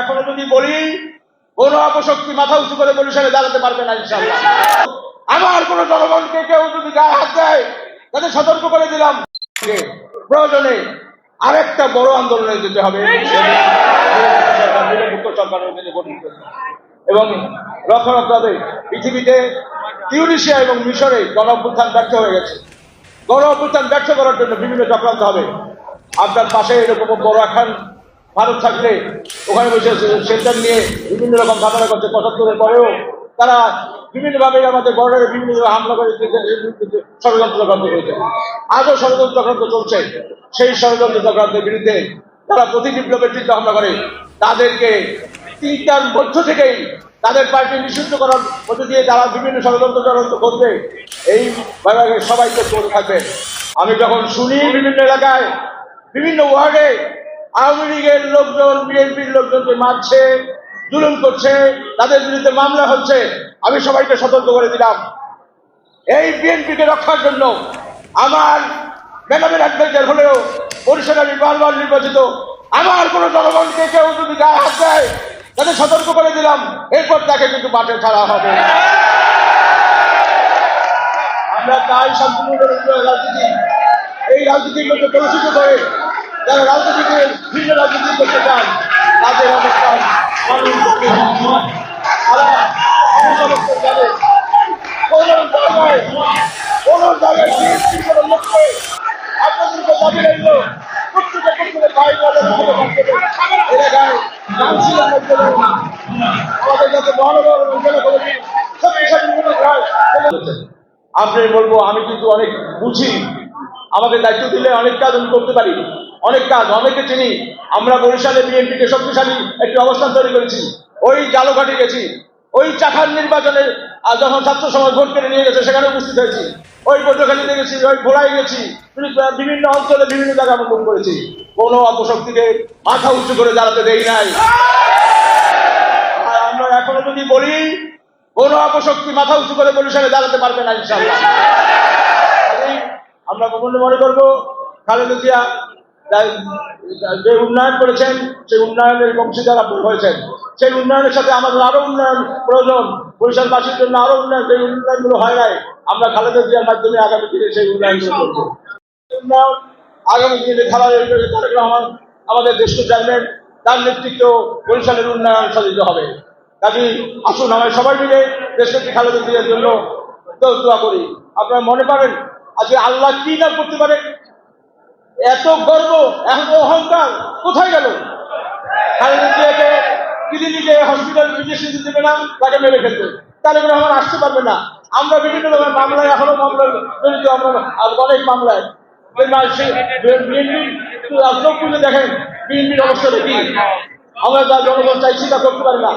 এখনো যদি বলি কোন অপশক্তি মাথা উঁচু করে বরিশালে দাঁড়াতে পারবে না ইনশাআল্লাহ। আমার কোন জনগণকে কেউ যদি গায়ে হাত দেয় তাদের সতর্ক করে দিলাম, প্রয়োজনে আরেকটা বড় আন্দোলনে যেতে হবে এবং লক্ষ্য রাখতে হবে পৃথিবীতে টিউনিশিয়া এবং মিশরে গণ অভ্যুত্থান ব্যর্থ হয়ে গেছে। গণ অভ্যুত্থান ব্যর্থ করার জন্য বিভিন্ন চক্রান্ত হবে। আপনার পাশে এরকম বড় এখন ভারত থাকলে ওখানে বসে সেন্টার নিয়ে বিভিন্ন রকম ঝামেলা করছে, ৭৫-এর পরেও তারা বিভিন্নভাবে আমাদের বর্ডারে বিভিন্ন হামলা করে ষড়যন্ত্র চক্রান্ত করেছে। আজও ষড়যন্ত্র চক্রান্ত চলছে। সেই ষড়যন্ত্র চক্রান্তের বিরুদ্ধে তারা প্রতি বিপ্লবের চিন্তা ভাবনা করে তাদেরকে ৩টার মধ্য থেকেই তাদের পার্টি নিষিদ্ধ করার মধ্যে দিয়ে তারা বিভিন্ন ষড়যন্ত্র চক্রান্ত করবে। এই সবাইকে চলে থাকবে। আমি যখন শুনি বিভিন্ন এলাকায় বিভিন্ন ওয়ার্ডে আওয়ামী লীগের লোকজন বিএনপির লোকজনকে মারছে, জুলুম করছে, তাদের বিরুদ্ধে মামলা হচ্ছে, আমি সবাইকে সতর্ক করে দিলাম, এই বিএনপিকে রক্ষার জন্য আমার ম্যাডামের অ্যাডভাইজার হলেও বরিশালে আমি বারবার নির্বাচিত, আমার কোন জনগণকে কেউ যদি গায়ে হাত দেয় তাদের সতর্ক করে দিলাম, এরপর তাকে কিন্তু মাঠে ছাড়া হবে। আমরা তাই সম্পূর্ণ রাজনীতি, এই রাজনীতির মধ্যে কলুষিত করে যারা রাজনীতিকে ভিন্ন রাজনীতি করতে চান তাদের অবস্থান আপনাদেরকে দাবি রইল আমাদের যাতে মহানগর জেলা কমিটি আপনি বলবো আমি কিন্তু অনেক বুঝি, আমাকে দায়িত্ব দিলে অনেক কাজ আমি করতে পারি, অনেক কাজ অনেকে চিনি। আমরা বরিশালে বিএনপিকে শক্তিশালী একটি অবস্থান তৈরি করেছি। ওই জালঘাটে গেছি, ওই চাখার নির্বাচনে যখন ছাত্র সমাজ ভোট কেড়ে নিয়ে গেছে সেখানে উপস্থিত হয়েছি, ওই পটুয়াখালীতে গেছি, ওই ভোলায় গেছি, বিভিন্ন অঞ্চলে বিভিন্ন জায়গায় আমরা ভোট করেছি। কোনো অপশক্তিকে মাথা উঁচু করে দাঁড়াতে দেই নাই। আর আমরা এখনো যদি বলি কোন অপশক্তি মাথা উঁচু করে বরিশালে দাঁড়াতে পারবে না ইনশাআল্লাহ। আমরা মনে করবো খালেদা জিয়া যে উন্নয়ন করেছেন সেই উন্নয়নের অংশীদার আপনি হয়েছেন। সেই উন্নয়নের সাথে আমাদের আরো উন্নয়ন প্রয়োজন, বরিশালবাসীর জন্য আরো উন্নয়ন, যে উন্নয়নগুলো হয় নাই আমরা খালেদা জিয়ার মাধ্যমে আগামী দিনে সেই উন্নয়নগুলো করবো। উন্নয়ন আগামী দিনে তারেক রহমান আমাদের দেশকে চাইলেন, তার নেতৃত্ব বরিশালের উন্নয়ন সাধিত হবে। কাজে আসুন আমরা সবাই মিলে দেশকে খালেদা জিয়ার জন্য দোয়া করি। আপনারা মনে পাবেন আজকে আল্লাহ কি না করতে পারে, এত গর্ব এত অহংকার কোথায় গেল? খালেদা জিয়াকে নিজে হসপিটাল বিদেশে দেবে না, তাকে মেরে ফেলবে, তারেক রহমান আসতে পারবে না। আমরা বিভিন্ন রকমের মামলায় এখনো মামলায় জড়িত, আমরা অনেক মামলায় দেখেন বিএনপির অবস্থা দেখি, আমরা যা জনগণ চাইছি তা করতে পারি না।